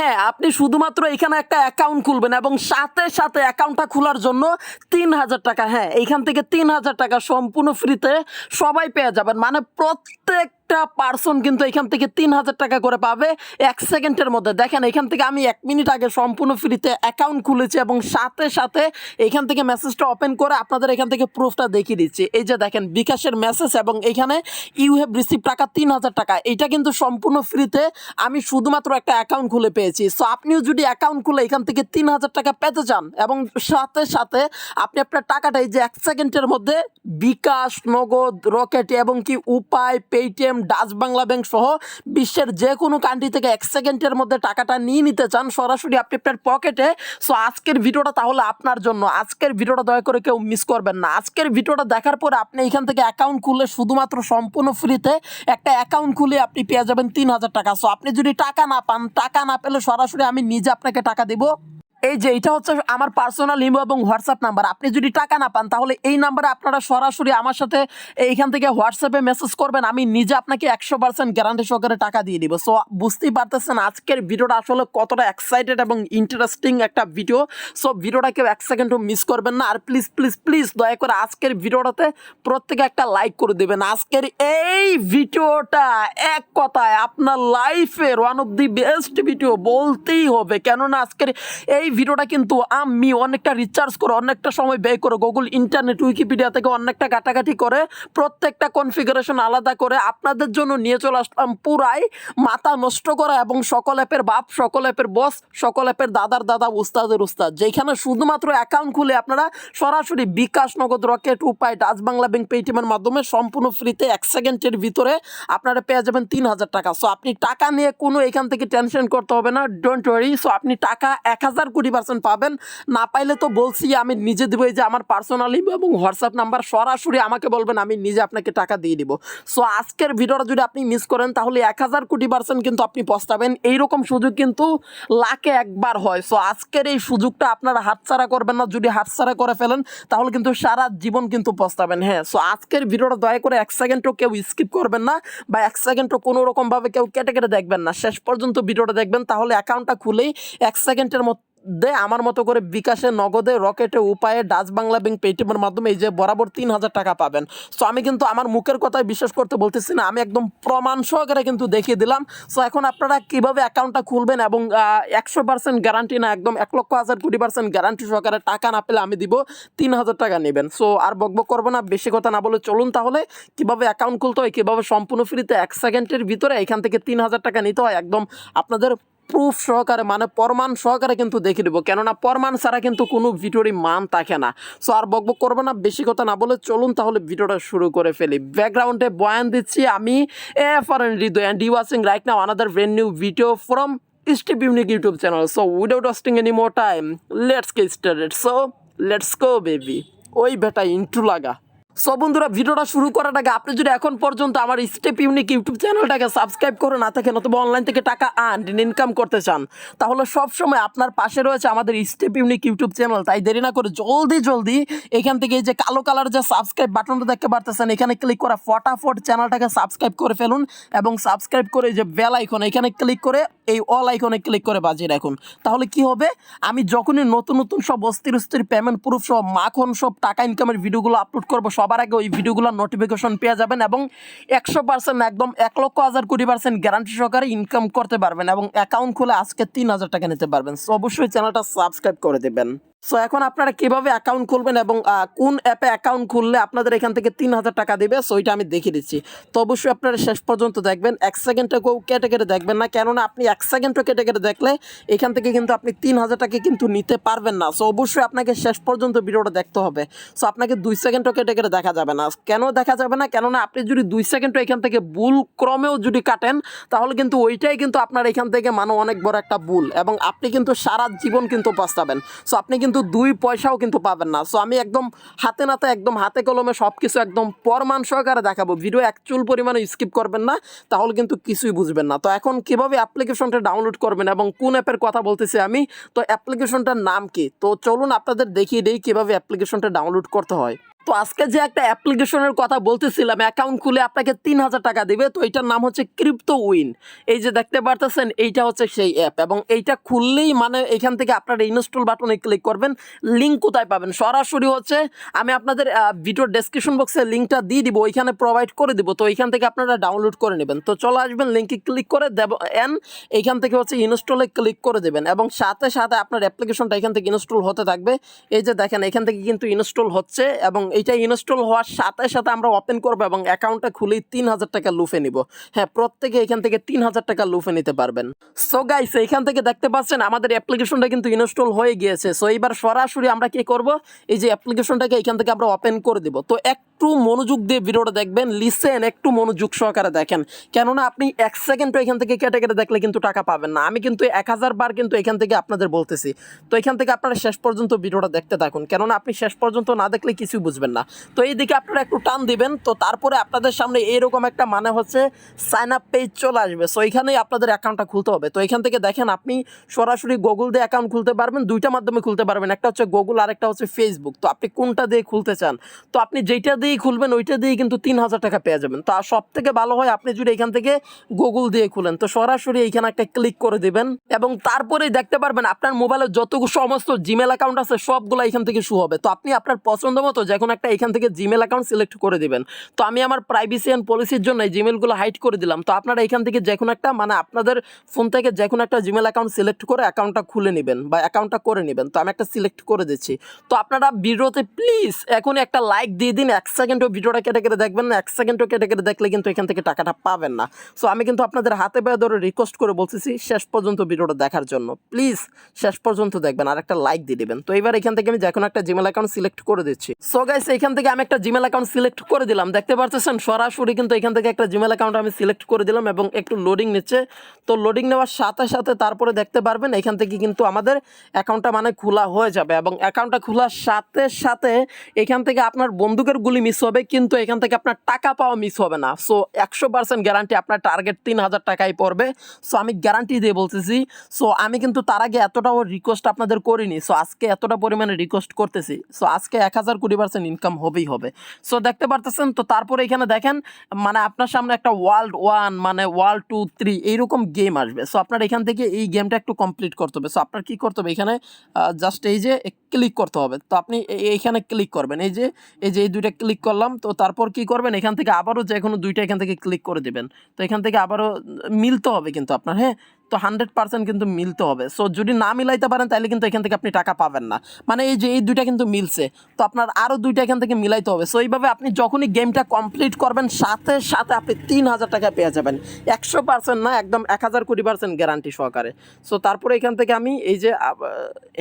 হ্যাঁ, আপনি শুধুমাত্র এখানে একটা অ্যাকাউন্ট খুলবেন এবং সাথে সাথে অ্যাকাউন্টটা খোলার জন্য ৩,০০০ টাকা, হ্যাঁ এইখান থেকে ৩,০০০ টাকা সম্পূর্ণ ফ্রিতে সবাই পেয়ে যাবেন। মানে প্রত্যেকটা পার্সন কিন্তু এখান থেকে ৩,০০০ টাকা করে পাবে ১ সেকেন্ডের মধ্যে। দেখেন এখান থেকে আমি ১ মিনিট আগে সম্পূর্ণ ফ্রিতে অ্যাকাউন্ট খুলেছি এবং সাথে সাথে এখান থেকে মেসেজটা ওপেন করে আপনাদের এখান থেকে প্রুফটা দেখিয়ে দিচ্ছি। এই যে দেখেন বিকাশের মেসেজ এবং এখানে ইউ হ্যাভ রিসিভ টাকা ৩,০০০ টাকা। এইটা কিন্তু সম্পূর্ণ ফ্রিতে আমি শুধুমাত্র একটা অ্যাকাউন্ট খুলে পেয়েছি। সো আপনিও যদি অ্যাকাউন্ট খুলে এখান থেকে ৩,০০০ টাকা পেতে চান এবং সাথে সাথে আপনি আপনার টাকাটা এই যে ১ সেকেন্ডের মধ্যে বিকাশ, নগদ, রকেট এবং কি উপায়, পেটিএম, ডাচ বাংলা ব্যাংক সহ বিশ্বের যে কোনো কান্ট্রি থেকে ১ সেকেন্ডের মধ্যে টাকাটা নিয়ে নিতে চান সরাসরি আপনি আপনার পকেটে। সো আজকের ভিডিওটা তাহলে আপনার জন্য। আজকের ভিডিওটা দয়া করে কেউ মিস করবেন না। আজকের ভিডিওটা দেখার পরে আপনি এখান থেকে অ্যাকাউন্ট খুললে শুধুমাত্র সম্পূর্ণ ফ্রিতে একটা অ্যাকাউন্ট খুলে আপনি পেয়ে যাবেন ৩,০০০ টাকা। সো আপনি যদি টাকা না পান, টাকা না পেলে সরাসরি আমি নিজে আপনাকে টাকা দিব। এই যে এটা হচ্ছে আমার পার্সোনাল ইমো এবং হোয়াটসঅ্যাপ নাম্বার। আপনি যদি টাকা না পান তাহলে এই নাম্বারে আপনারা সরাসরি আমার সাথে এইখান থেকে হোয়াটসঅ্যাপে মেসেজ করবেন, আমি নিজে আপনাকে ১০০% গ্যারান্টি সহকারে টাকা দিয়ে দিব। সো বুঝতেই পারতেছেন আজকের ভিডিওটা আসলে কতটা এক্সাইটেড এবং ইন্টারেস্টিং একটা ভিডিও। সো ভিডিওটা কেউ ১ সেকেন্ডও মিস করবেন না। আর প্লিজ প্লিজ প্লিজ দয়া করে আজকের ভিডিওটাতে প্রত্যেকে একটা লাইক করে দেবেন। আজকের এই ভিডিওটা এক কথায় আপনার লাইফের one of the best video বলতেই হবে, কেননা আজকের এই ভিডিওটা কিন্তু আমি অনেকটা রিচার্জ করে, অনেকটা সময় ব্যয় করে, গুগল, ইন্টারনেট, উইকিপিডিয়া থেকে অনেকটা ঘাটাঘাটি করে প্রত্যেকটা কনফিগারেশন আলাদা করে আপনাদের জন্য নিয়ে চলে আসলাম। পুরাই মাথা নষ্ট করা এবং সকল অ্যাপের বাপ, সকল অ্যাপের বস, সকল অ্যাপের দাদার দাদা, উস্তাদের উস্তাদ, যেখানে শুধুমাত্র অ্যাকাউন্ট খুলে আপনারা সরাসরি বিকাশ, নগদ, রকেট, উপায়, ডাচ বাংলা ব্যাংক, পেটিএমের মাধ্যমে সম্পূর্ণ ফ্রিতে ১ সেকেন্ডের ভিতরে আপনারা পেয়ে যাবেন ৩,০০০ টাকা। সো আপনি টাকা নিয়ে কোনো এখান থেকে টেনশন করতে হবে না, ডোন্ট ওয়ারি। সো আপনি টাকা ১,০০০ কোটি % পাবেন। না পাইলে তো বলছি আমি নিজে দেবো। এই যে আমার পার্সোনালি এবং হোয়াটসঅ্যাপ নাম্বার, সরাসরি আমাকে বলবেন, আমি নিজে আপনাকে টাকা দিয়ে দিব। সো আজকের ভিডিওটা যদি আপনি মিস করেন তাহলে ১,০০০ কোটি % কিন্তু আপনি পস্তাবেন। এইরকম সুযোগ কিন্তু লাখে একবার হয়। সো আজকের এই সুযোগটা আপনারা হাতছাড়া করবেন না। যদি হাতছাড়া করে ফেলেন তাহলে কিন্তু সারা জীবন কিন্তু পস্তাবেন। হ্যাঁ, সো আজকের ভিডিওটা দয়া করে ১ সেকেন্ডও কেউ স্কিপ করবেন না বা ১ সেকেন্ডও কোনো রকমভাবে কেউ কেটে কেটে দেখবেন না। শেষ পর্যন্ত ভিডিওটা দেখবেন, তাহলে অ্যাকাউন্টটা খুলেই ১ সেকেন্ডের মধ্যে আমার মতো করে বিকাশে, নগদে, রকেটে, উপায়ে, ডাচ বাংলা ব্যাংক, পেটিএমের মাধ্যমে এই যে বরাবর ৩,০০০ টাকা পাবেন। সো আমি কিন্তু আমার মুখের কথায় বিশ্বাস করতে বলতেছি না, আমি একদম প্রমাণ সহকারে কিন্তু দেখিয়ে দিলাম। সো এখন আপনারা কিভাবে অ্যাকাউন্টটা খুলবেন এবং ১০০% গ্যারান্টি না, একদম ১,০০,০০০ কোটি % গ্যারান্টি সহকারে টাকা না পেলে আমি দিব ৩,০০০ টাকা নেবেন। সো আর বকবক করবো না, বেশি কথা না বলে চলুন তাহলে কিভাবে অ্যাকাউন্ট খুলতে হয়, কিভাবে সম্পূর্ণ ফ্রিতে ১ সেকেন্ডের ভিতরে এখান থেকে ৩,০০০ টাকা নিতে হয়, একদম আপনাদের প্রুফ সহকারে, মানে প্রমাণ সহকারে কিন্তু দেখে দেবো, কেননা প্রমাণ ছাড়া কিন্তু কোনো ভিডিওরই মান থাকে না। সো আর বকবক করবো না, বেশি কথা না বলে চলুন তাহলে ভিডিওটা শুরু করে ফেলি। ব্যাকগ্রাউন্ডে বয়ান দিচ্ছি আমি FRN Hridoy, and you watching right now another brand new video from step unique YouTube channel. So without wasting any more time, let's get started. So let's go baby. ওই বেটা ইন্ট্রো লাগা। সো বন্ধুরা, ভিডিওটা শুরু করার আগে আপনি যদি এখন পর্যন্ত আমার স্টেপ ইউনিক ইউটিউব চ্যানেলটাকে সাবস্ক্রাইব করে না থাকেন অথবা অনলাইন থেকে টাকা ইনকাম করতে চান, তাহলে সবসময় আপনার পাশে রয়েছে আমাদের স্টেপ ইউনিক ইউটিউব চ্যানেল। তাই দেরি না করে জলদি জলদি এখান থেকে এই যে কালো কালার যে সাবস্ক্রাইব বাটনটা দেখতে পারতেছেন, এখানে ক্লিক করে ফটাফট চ্যানেলটাকে সাবস্ক্রাইব করে ফেলুন এবং সাবস্ক্রাইব করে যে বেল আইকন এখানে ক্লিক করে এই অল আইকনে ক্লিক করে বাজিয়ে রাখুন। তাহলে কি হবে, আমি যখনই নতুন নতুন সব অস্থির অস্থির পেমেন্ট প্রুফ সহ মাখন সব টাকা ইনকামের ভিডিওগুলো আপলোড করবো, সবার আগে ওই ভিডিওগুলোর নোটিফিকেশন পেয়ে যাবেন এবং ১০০% একদম ১,০০,০০০ কোটি % গ্যারান্টি সহকারে ইনকাম করতে পারবেন এবং অ্যাকাউন্ট খুলে আজকে ৩,০০০ টাকা নিতে পারবেন। সো অবশ্যই চ্যানেলটা সাবস্ক্রাইব করে দেবেন। সো এখন আপনারা কীভাবে অ্যাকাউন্ট খুলবেন এবং কোন অ্যাপে অ্যাকাউন্ট খুললে আপনাদের এখান থেকে ৩,০০০ টাকা দেবে, সো ওইটা আমি দেখিয়ে দিচ্ছি। তো অবশ্যই আপনারা শেষ পর্যন্ত দেখবেন, ১ সেকেন্ডটা কেউ কেটে কেটে দেখবেন না, কেননা আপনি ১ সেকেন্ডও কেটে কেটে দেখলে এখান থেকে কিন্তু আপনি ৩,০০০ টাকা কিন্তু নিতে পারবেন না। সো অবশ্যই আপনাকে শেষ পর্যন্ত ভিডিওটা দেখতে হবে। সো আপনাকে ২ সেকেন্ডও কেটে কেটে দেখা যাবে না। কেন দেখা যাবে না, কেননা আপনি যদি 2 সেকেন্ডও এখান থেকে ভুল ক্রমেও যদি কাটেন তাহলে কিন্তু ওইটাই কিন্তু আপনার এখান থেকে অনেক বড় একটা ভুল এবং আপনি কিন্তু সারা জীবন কিন্তু পস্তাবেন। সো আপনি কিন্তু 2 পয়সাও কিন্তু পাবেন না। সো আমি একদম হাতে নাতে, একদম হাতে কলমে সব কিছু একদম প্রমাণ সহকারে দেখাবো। ভিডিও এক চুল পরিমাণে স্কিপ করবেন না, তাহলে কিন্তু কিছুই বুঝবেন না। তো এখন কিভাবে অ্যাপ্লিকেশনটা ডাউনলোড করবেন এবং কোন অ্যাপের কথা বলতেছি আমি, তো অ্যাপ্লিকেশনটার নাম কি, তো চলুন আপনাদের দেখিয়ে দিই কীভাবে অ্যাপ্লিকেশনটা ডাউনলোড করতে হয়। তো আজকে যে একটা অ্যাপ্লিকেশনের কথা বলতেছিলাম, অ্যাকাউন্ট খুলে আপনাকে ৩,০০০ টাকা দিবে, তো এইটার নাম হচ্ছে ক্রিপ্টো উইন। এই যে দেখতে পারতেছেন, এইটা হচ্ছে সেই অ্যাপ, এবং এইটা খুললেই মানে এখান থেকে আপনারা ইনস্টল বাটনে ক্লিক করবেন। লিঙ্ক কোথায় পাবেন? সরাসরি হচ্ছে আমি আপনাদের ভিডিও ডেসক্রিপশন বক্সে লিঙ্কটা দিয়ে দিব, ওইখানে প্রোভাইড করে দিব, তো ওইখান থেকে আপনারা ডাউনলোড করে নেবেন। তো চলে আসবেন, লিঙ্কে ক্লিক করে দেবেন, এইখান থেকে হচ্ছে ইনস্টলে ক্লিক করে দেবেন, এবং সাথে সাথে আপনার অ্যাপ্লিকেশনটা এখান থেকে ইনস্টল হতে থাকবে। এই যে দেখেন, এখান থেকে কিন্তু ইনস্টল হচ্ছে, এবং এইটা ইনস্টল হওয়ার সাথে সাথে আমরা ওপেন করবো এবং অ্যাকাউন্টটা খুলেই ৩,০০০ টাকা লুফে নিব। হ্যাঁ, প্রত্যেকে এখান থেকে ৩,০০০ টাকা লুফে নিতে পারবেন। সো গাইস, এখান থেকে দেখতে পাচ্ছেন আমাদের অ্যাপ্লিকেশনটা কিন্তু ইনস্টল হয়ে গিয়েছে। সো এইবার সরাসরি আমরা কি করব, এই যে অ্যাপ্লিকেশনটাকে এখান থেকে আমরা ওপেন করে দিব। তো একটু মনোযোগ দিয়ে ভিডিওটা দেখবেন, লিসেন, একটু মনোযোগ সহকারে দেখেন, কেননা আপনি 1 সেকেন্ডও এখান থেকে কেটে কেটে দেখলে কিন্তু টাকা পাবেন না। আমি কিন্তু 1000 বার কিন্তু এখান থেকে আপনাদের বলতেছি। তো এখান থেকে আপনারা শেষ পর্যন্ত ভিডিওটা দেখতে থাকুন, কেননা আপনি শেষ পর্যন্ত না দেখলে কিছুই বুঝবেন না। তো এইদিকে আপনারা একটু টান দিবেন, তো তারপরে আপনাদের সামনে এরকম একটা মানে হচ্ছে সাইন আপ পেজ চলে আসবে। সো এখানেই আপনাদের অ্যাকাউন্টটা খুলতে হবে। তো এখান থেকে দেখেন, আপনি সরাসরি গুগল দিয়ে অ্যাকাউন্ট খুলতে পারবেন, দুইটা মাধ্যমে খুলতে পারবেন, একটা হচ্ছে গুগল আর একটা হচ্ছে ফেসবুক। তো আপনি কোনটা দিয়ে খুলতে চান, তো আপনি যেইটা দিয়েই খুলবেন ওইটা দিয়ে কিন্তু ৩,০০০ টাকা পেয়ে যাবেন। তো সব থেকে ভালো হয় আপনি যদি এখান থেকে গুগল দিয়ে খুলেন, তো সরাসরি এইখানে একটা ক্লিক করে দিবেন, এবং তারপরেই দেখতে পারবেন আপনার মোবাইলে যত সমস্ত জিমেল অ্যাকাউন্ট আছে সবগুলো এখান থেকে শু হবে। তো আপনি আপনার পছন্দ মতো যে কোনো একটা এখান থেকে জিমেল অ্যাকাউন্ট সিলেক্ট করে দিবেন। তো আমি আমার প্রাইভেসি অ্যান্ড পলিসির জন্য এই জিমেলগুলো হাইড করে দিলাম। তো আপনারা এখান থেকে যে কোনো একটা মানে আপনাদের ফোন থেকে যে কোনো একটা জিমেল অ্যাকাউন্ট সিলেক্ট করে অ্যাকাউন্টটা খুলে নেবেন বা অ্যাকাউন্টটা করে নেবেন। তো আমি একটা সিলেক্ট করে দিচ্ছি। তো আপনারা ভিডিওতে প্লিজ এখন একটা লাইক দিয়ে দিন, 1 সেকেন্ডও ভিডিওটা কেটে কেটে দেখবেন না, 1 সেকেন্ডও কেটে কেটে দেখলে কিন্তু এখান থেকে টাকাটা পাবেন না। সো আমি কিন্তু আপনাদের হাতে পায়ে ধরে রিকোয়েস্ট করে বলতেছি শেষ পর্যন্ত ভিডিওটা দেখার জন্য, প্লিজ শেষ পর্যন্ত দেখবেন আর একটা লাইক দিয়ে দিবেন। তো এবার এখান থেকে আমি যে কোনো একটা জিমেল অ্যাকাউন্ট সিলেক্ট করে দিচ্ছি। সো গাইস, এখান থেকে আমি একটা জিমেল অ্যাকাউন্ট সিলেক্ট করে দিলাম, দেখতে পাচ্ছেন সরাসরি কিন্তু এখান থেকে একটা জিমেল অ্যাকাউন্ট আমি সিলেক্ট করে দিলাম, এবং একটু লোডিং নিচ্ছে। তো লোডিং নেওয়ার সাথে সাথে তারপরে দেখতে পারবেন এখান থেকে কিন্তু আমাদের অ্যাকাউন্টটা মানে খোলা হয়ে যাবে, এবং অ্যাকাউন্টটা খোলার সাথে সাথে এখান থেকে আপনার বন্দুকের গুলি মিস হবে, কিন্তু এখান থেকে আপনার টাকা পাওয়া মিস হবে না। সো 100% গ্যারান্টি আপনার টার্গেট ৩,০০০ টাকাই পড়বে। সো আমি গ্যারান্টি দিয়ে বলতেছি। সো আমি কিন্তু তার আগে এতটাও রিকোয়েস্ট আপনাদের করিনি, সো আজকে এতটা পরিমাণে রিকোয়েস্ট করতেছি। সো আজকে 1000% ইনকাম হবেই হবে। সো দেখতে পারতেছেন। তো তারপরে এখানে দেখেন মানে আপনার সামনে একটা ওয়ার্ল্ড 1 মানে ওয়ার্ল্ড 2 3 এইরকম গেম আসবে। সো আপনার এখান থেকে এই গেমটা একটু কমপ্লিট করতে হবে। সো আপনার কি করতে হবে, এখানে জাস্ট এই যে ক্লিক করতে হবে। তো আপনি এইখানে ক্লিক করবেন, এই যে এই দুইটা ক্লিক করলাম। তো তারপর কি করবেন, এখান থেকে আবারও যে কোনো দুইটা এখান থেকে ক্লিক করে দেবেন। তো এখান থেকে আবারও মিলতে হবে কিন্তু আপনার, হ্যাঁ, তো 100% কিন্তু মিলতে হবে। সো যদি না মিলাইতে পারেন তাহলে কিন্তু এখান থেকে আপনি টাকা পাবেন না। মানে এই যে এই দুইটা কিন্তু মিলছে, তো আপনার আরও দুইটা এখান থেকে মিলাইতে হবে। সো এইভাবে আপনি যখনই গেমটা কমপ্লিট করবেন সাথে সাথে আপনি ৩,০০০ টাকা পেয়ে যাবেন। 100% না, একদম 1000% গ্যারান্টি সহকারে। সো তারপরে এখান থেকে আমি এই যে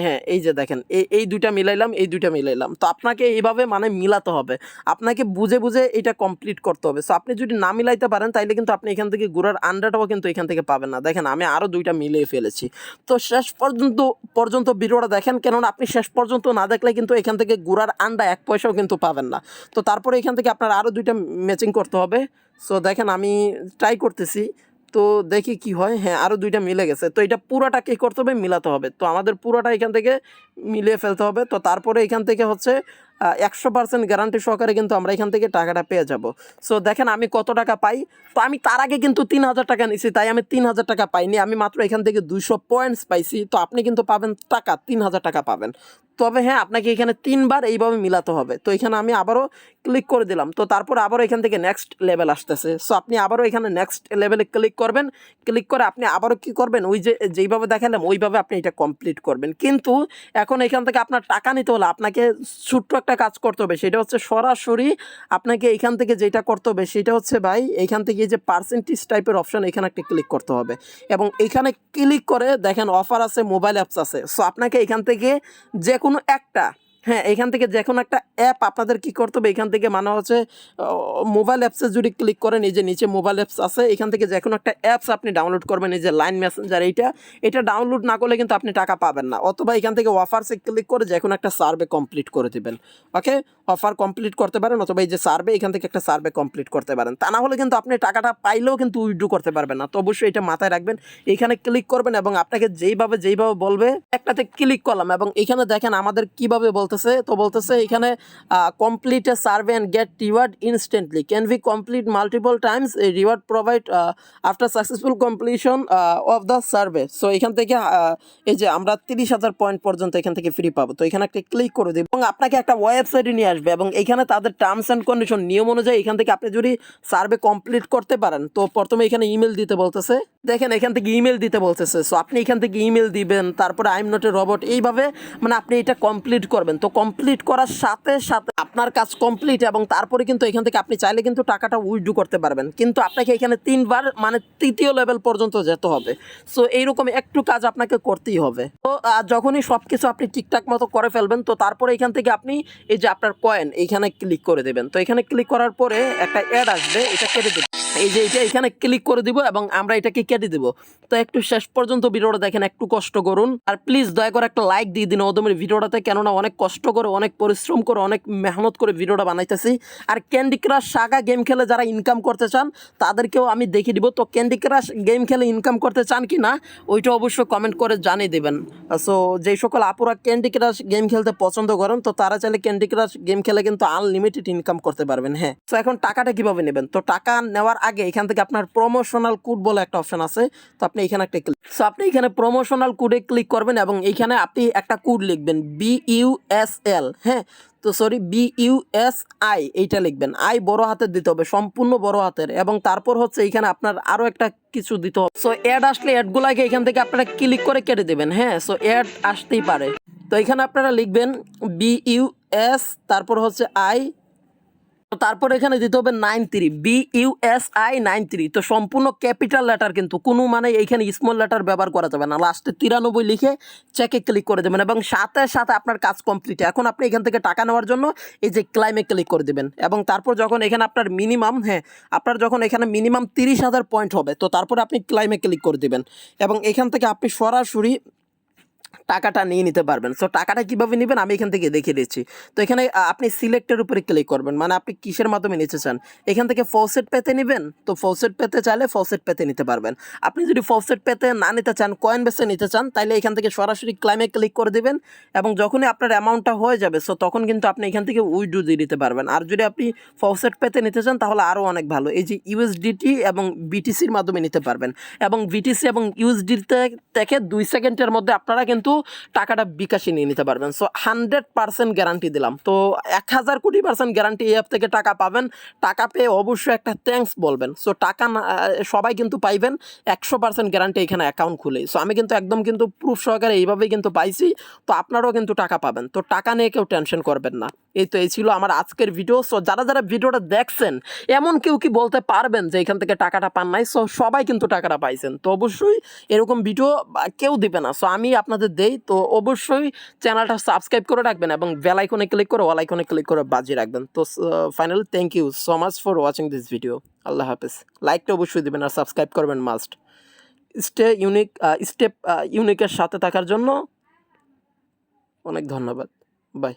হ্যাঁ, এই যে দেখেন এই দুইটা মিলাইলাম, এই দুইটা মিলাইলাম। তো আপনাকে এইভাবে মানে মিলাতে হবে, আপনাকে বুঝে বুঝে এটা কমপ্লিট করতে হবে। সো আপনি যদি না মিলাইতে পারেন তাইলে কিন্তু আপনি এখান থেকে ঘোরার আন্ডাটাও কিন্তু এখান থেকে পাবেন না। দেখেন আমি আরও দুইটা মিলিয়ে ফেলেছি। তো শেষ পর্যন্ত ভিডিওটা দেখেন, কেননা আপনি শেষ পর্যন্ত না দেখলে কিন্তু এখান থেকে ঘোরার আন্ডা 1 পয়সাও কিন্তু পাবেন না। তো তারপরে এখান থেকে আপনার আরও দুইটা ম্যাচিং করতে হবে। সো দেখেন আমি ট্রাই করতেছি, তো দেখি কি হয়। হ্যাঁ, আরও দুইটা মিলে গেছে। তো এটা পুরাটা কী করতে হবে, মিলাতে হবে। তো আমাদের পুরাটা এখান থেকে মিলিয়ে ফেলতে হবে। তো তারপরে এখান থেকে হচ্ছে 100% গ্যারান্টি সহকারে কিন্তু আমরা এখান থেকে টাকাটা পেয়ে যাব। সো দেখেন আমি কত টাকা পাই। তো আমি তার আগে কিন্তু ৩,০০০ টাকা নিছি, তাই আমি ৩,০০০ টাকা পাইনি, আমি মাত্র এখান থেকে 200 পয়েন্টস পাইছি। তো আপনি কিন্তু পাবেন টাকা ৩,০০০ টাকা পাবেন। তবে হ্যাঁ, আপনাকে এখানে 3বার এইভাবে মিলাতে হবে। তো এখানে আমি আবারও ক্লিক করে দিলাম। তো তারপর আবারও এখান থেকে নেক্সট লেভেল আসতেছে। সো আপনি আবারও এখানে নেক্সট লেভেলে ক্লিক করবেন। ক্লিক করে আপনি আবারও কী করবেন, ওই যে যেইভাবে দেখালাম ওইভাবে আপনি এটা কমপ্লিট করবেন। কিন্তু এখন এখান থেকে আপনার টাকা নিতে হলে আপনাকে ছোট্ট একটা কাজ করতে হবে, সেটা হচ্ছে সরাসরি আপনাকে এখান থেকে যেটা করতে হবে সেটা হচ্ছে ভাই, এইখান থেকে এই যে পার্সেন্টেজ টাইপের অপশন এখানে একটা ক্লিক করতে হবে, এবং এখানে ক্লিক করে দেখেন অফার আছে, মোবাইল অ্যাপস আছে। সো আপনাকে এখান থেকে যে কোনো একটা, হ্যাঁ, এখান থেকে যে কোনো একটা অ্যাপ আপনাদের কী করতে হবে, এখান থেকে মানে হচ্ছে মোবাইল অ্যাপসে যদি ক্লিক করেন, এই যে নিচে মোবাইল অ্যাপস আছে, এখান থেকে যে কোনো একটা অ্যাপস আপনি ডাউনলোড করবেন। এই যে লাইন মেসেঞ্জার, এটা ডাউনলোড না করলে কিন্তু আপনি টাকা পাবেন না। অথবা এখান থেকে অফারসে ক্লিক করে যে কোনো একটা সার্ভে কমপ্লিট করে দেবেন। ওকে, অফার কমপ্লিট করতে পারেন, অথবা এই যে সার্ভে, এখান থেকে একটা সার্ভে কমপ্লিট করতে পারেন। তা না হলে কিন্তু আপনি টাকাটা পাইলেও কিন্তু উইথড্র করতে পারবেন না। তো অবশ্যই এটা মাথায় রাখবেন। এখানে ক্লিক করবেন এবং আপনাকে যেইভাবে বলবে একটাতে ক্লিক করলাম, এবং এখানে দেখেন আমাদের কীভাবে বলতে বলতেছে, তো বলতেছে এখানে complete a survey and get reward instantly, can be complete multiple times, reward provide after successful completion of the survey. So এখান থেকে এই যে আমরা 30,000 পয়েন্ট পর্যন্ত এখান থেকে ফ্রি পাবো। তো এখানে একটা ক্লিক করে দেবো এবং আপনাকে একটা ওয়েবসাইটে নিয়ে আসবে এবং এখানে তাদের টার্মস অ্যান্ড কন্ডিশন নিয়ম অনুযায়ী এখান থেকে আপনি যদি সার্ভে কমপ্লিট করতে পারেন, তো প্রথমে এখানে ইমেল দিতে বলতেছে, দেখেন এখান থেকে ইমেল দিতে বলতেছে। সো আপনি এখান থেকে ইমেল দিবেন, তারপরে I am not a robot, এইভাবে মানে আপনি এটা কমপ্লিট করবেন। তো কমপ্লিট করার সাথে সাথে আপনার কাজ কমপ্লিট এবং তারপরে কিন্তু এখান থেকে আপনি চাইলে কিন্তু টাকাটা উইথড্র করতে পারবেন, কিন্তু আপনাকে এখানে 3বার মানে 3য় লেভেল পর্যন্ত যেতে হবে। সো এইরকম একটু কাজ আপনাকে করতেই হবে। তো যখনই সব কিছু আপনি ঠিকঠাক মতো করে ফেলবেন, তো তারপরে এখান থেকে আপনি এই যে আপনার কয়েন এইখানে ক্লিক করে দেবেন। তো এখানে ক্লিক করার পরে একটা অ্যাড আসবে, এটা কেটে দেবেন। এই যে এটা এখানে ক্লিক করে দিব এবং আমরা এটাকে কেটে দিব। তো একটু শেষ পর্যন্ত ভিডিওটা দেখেন, একটু কষ্ট করুন আর প্লিজ দয়া করে একটা লাইক দিয়ে দিন ওদমের ভিডিওটাতে, কেননা অনেক কষ্ট করে, অনেক পরিশ্রম করে, অনেক মেহনত করে ভিডিওটা বানাইতেছি। আর ক্যান্ডি ক্রাশ সাগা গেম খেলে যারা ইনকাম করতে চান তাদেরকেও আমি দেখিয়ে দিব। তো ক্যান্ডি ক্রাশ গেম খেলে ইনকাম করতে চান কি না ওইটা অবশ্যই কমেন্ট করে জানিয়ে দেবেন। সো যেই সকল আপুরা ক্যান্ডি ক্রাশ গেম খেলতে পছন্দ করেন, তো তারা চাইলে ক্যান্ডি ক্রাশ গেম খেলে কিন্তু আনলিমিটেড ইনকাম করতে পারবেন। হ্যাঁ, তো এখন টাকাটা কিভাবে নেবেন? তো টাকা নেওয়ার আগে এখান থেকে আপনার প্রমোশনাল কোড বলে একটা অপশন আছে, তো আপনি এখানে একটা ক্লিক, সো আপনি এখানে প্রমোশনাল কোডে ক্লিক করবেন এবং এইখানে আপনি একটা কোড লিখবেন BUSL, হ্যাঁ, তো সরি BUSI এইটা লিখবেন, আই বড় হাতের দিতে হবে, সম্পূর্ণ বড় হাতের, এবং তারপর হচ্ছে এইখানে আপনার আরও একটা কিছু দিতে হবে। সো অ্যাড আসলে অ্যাডগুলাকে এখান থেকে আপনারা ক্লিক করে কেটে দেবেন। হ্যাঁ, সো অ্যাড আসতেই পারে। তো এখানে আপনারা লিখবেন BUS, তারপর হচ্ছে আই, তারপর এখানে দিতে হবে 93, BUSI 93। তো সম্পূর্ণ ক্যাপিটাল লেটার, কিন্তু কোনো মানে এইখানে স্মল লেটার ব্যবহার করা যাবে না। লাস্টে 93 লিখে চেকে ক্লিক করে দেবেন এবং সাথে সাথে আপনার কাজ কমপ্লিট। এখন আপনি এখান থেকে টাকা নেওয়ার জন্য এই যে ক্লাইমে ক্লিক করে দেবেন এবং তারপর যখন এখানে আপনার মিনিমাম, হ্যাঁ, আপনার যখন এখানে মিনিমাম 30,000 পয়েন্ট হবে, তো তারপরে আপনি ক্লাইমে ক্লিক করে দেবেন এবং এখান থেকে আপনি সরাসরি টাকাটা নিয়ে নিতে পারবেন। সো টাকাটা কীভাবে নেবেন আমি এখান থেকে দেখিয়ে দিচ্ছি। তো এখানে আপনি সিলেক্টের উপরে ক্লিক করবেন, মানে আপনি কিসের মাধ্যমে নিতে চান। এখান থেকে ফসেট পেতে নেবেন, তো ফসেট পেতে চাইলে ফসেট পেতে নিতে পারবেন। আপনি যদি ফসেট পেতে না নিতে চান, কয়েন বেসে নিতে চান, তাহলে এখান থেকে সরাসরি ক্লাইমে ক্লিক করে দেবেন এবং যখনই আপনার অ্যামাউন্টটা হয়ে যাবে, সো তখন কিন্তু আপনি এখান থেকে উইথড্র দিয়ে দিতে পারবেন। আর যদি আপনি ফসেট পেতে নিতে চান তাহলে আরও অনেক ভালো, এই যে USDT এবং BTCর মাধ্যমে নিতে পারবেন এবং BTC এবং USDT থেকে 2 সেকেন্ডের মধ্যে আপনারা কিন্তু টাকাটা বিকাশে নিয়ে নিতে পারবেন। সো 100% গ্যারান্টি দিলাম। তো 1000 কোটি % গ্যারান্টি এই অ্যাপ থেকে টাকা পাবেন। টাকা পেয়ে অবশ্যই একটা থ্যাঙ্কস বলবেন। সো টাকা সবাই কিন্তু পাইবেন, 100% গ্যারান্টি এখানে অ্যাকাউন্ট খুলে। সো আমি কিন্তু একদম কিন্তু প্রুফ সহকারে এইভাবেই কিন্তু পাইছি। তো আপনারাও কিন্তু টাকা পাবেন। তো টাকা নিয়ে কেউ টেনশন করবেন না। এই ছিল আমার আজকের ভিডিও। সো যারা যারা ভিডিওটা দেখছেন, এমন কেউ কি বলতে পারবেন যে এখান থেকে টাকাটা পান নাই? সো সবাই কিন্তু টাকাটা পাইছেন। তো অবশ্যই এরকম ভিডিও কেউ দিবে না। সো আমি আপনাদের দেই। তো অবশ্যই চ্যানেলটা সাবস্ক্রাইব করে রাখবেন এবং বেল আইকনে ক্লিক করে অল আইকনে ক্লিক করে বাজিয়ে রাখবেন। তো finally thank you so much for watching this video. আল্লাহ হাফেজ। লাইকটা অবশ্যই দেবেন আর সাবস্ক্রাইব করবেন মাস্ট। স্টেপ ইউনিকের সাথে থাকার জন্য অনেক ধন্যবাদ। বাই।